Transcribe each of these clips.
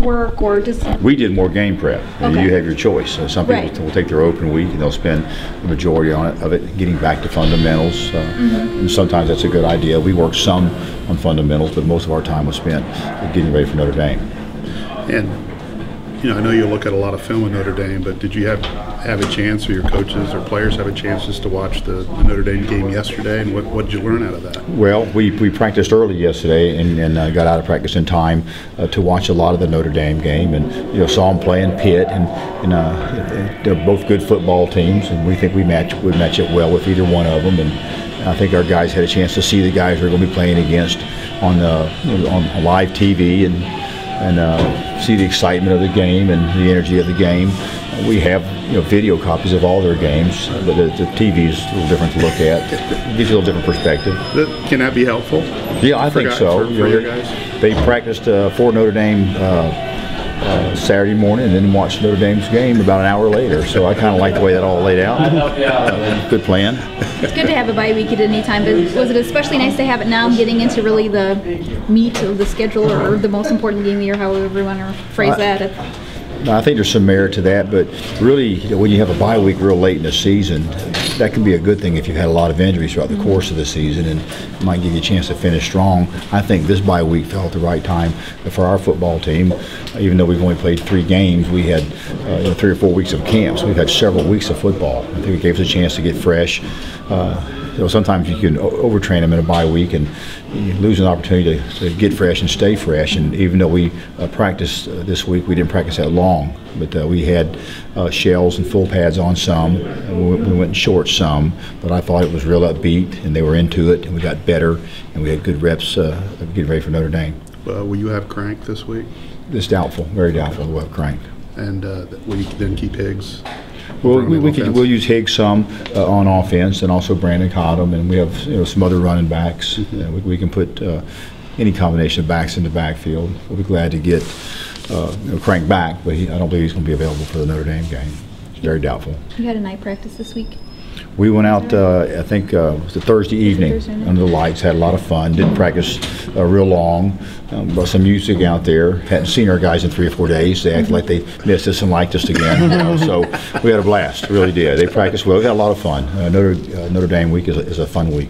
work or just? We did more game prep. Okay. You have your choice. Some people will take their open week and they'll spend the majority of it getting back to fundamentals. And sometimes that's a good idea. We worked some on fundamentals, but most of our time was spent getting ready for Notre Dame. And I know you look at a lot of film in Notre Dame, but did you have a chance, or your coaches or players have a chance just to watch the Notre Dame game yesterday, and what did you learn out of that? Well, we practiced early yesterday and got out of practice in time to watch a lot of the Notre Dame game, and saw them play in Pitt, and they're both good football teams, and we think would match it well with either one of them. And I think our guys had a chance to see the guys we're going to be playing against on live TV and see the excitement of the game and the energy of the game. We have video copies of all their games, but the TV is a little different to look at. It gives you a little different perspective. Can that be helpful? Yeah, I think so. For your guys? They practiced for Notre Dame Saturday morning and then watched Notre Dame's game about an hour later. So I kind of like the way that all laid out. Good plan. It's good to have a bye week at any time, but was it especially nice to have it now, getting into really the meat of the schedule, or the most important game of the year, however you want to phrase that? I think there's some merit to that, but really, when you have a bye week real late in the season, that can be a good thing if you've had a lot of injuries throughout the course of the season, and it might give you a chance to finish strong. I think this bye week fell at the right time for our football team. Even though we've only played 3 games, we had 3 or 4 weeks of camps. We've had several weeks of football. I think it gave us a chance to get fresh. Sometimes you can overtrain them in a bye week and you lose an opportunity to get fresh and stay fresh. And even though we practiced this week, we didn't practice that long. But we had shells and full pads on some. And we went in shorts some. But I thought it was real upbeat, and they were into it, and we got better, and we had good reps getting ready for Notre Dame. Will you have Crank this week? It's doubtful, very doubtful we'll have Crank. And will you then keep Higgs? Well, we'll use Higgs some on offense, and also Brandon Cottom, and we have some other running backs. We can put any combination of backs in the backfield. We'll be glad to get Crank back, but I don't believe he's going to be available for the Notre Dame game. It's very doubtful. You had a night practice this week? We went out, I think it was a Thursday evening under the lights, had a lot of fun, didn't practice real long, but some music out there. Hadn't seen our guys in 3 or 4 days. They acted like they missed us and liked us again. So we had a blast, really did. They practiced well. We had a lot of fun. Notre Dame week is a fun week.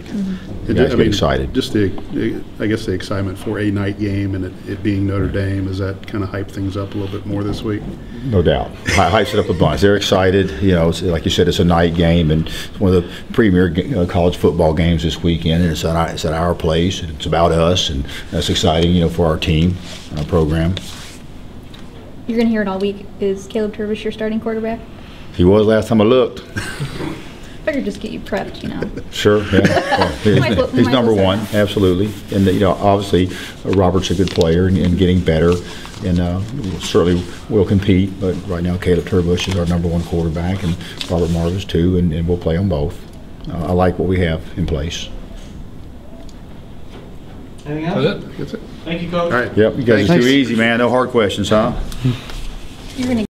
You guys get excited. Just I guess the excitement for a night game and it being Notre Dame, does that kind of hype things up a little bit more this week? No doubt. Hypes it up a bunch. They're excited. Like you said, it's a night game, and it's one of the premier college football games this weekend, and it's at our place, and it's about us, and that's exciting, for our team, our program. You're going to hear it all week. Is Caleb Turbish your starting quarterback? He was last time I looked. Figured just get you prepped, Sure, yeah. He's number one, absolutely. And obviously, Robert's a good player and getting better, and certainly will compete. But right now, Caleb Turbish is our number 1 quarterback, and Robert Marvis too, and we'll play them both. I like what we have in place. Anything else? That's it. Thank you, Coach. All right. Yep, you guys are too easy, man. No hard questions, huh? You're going to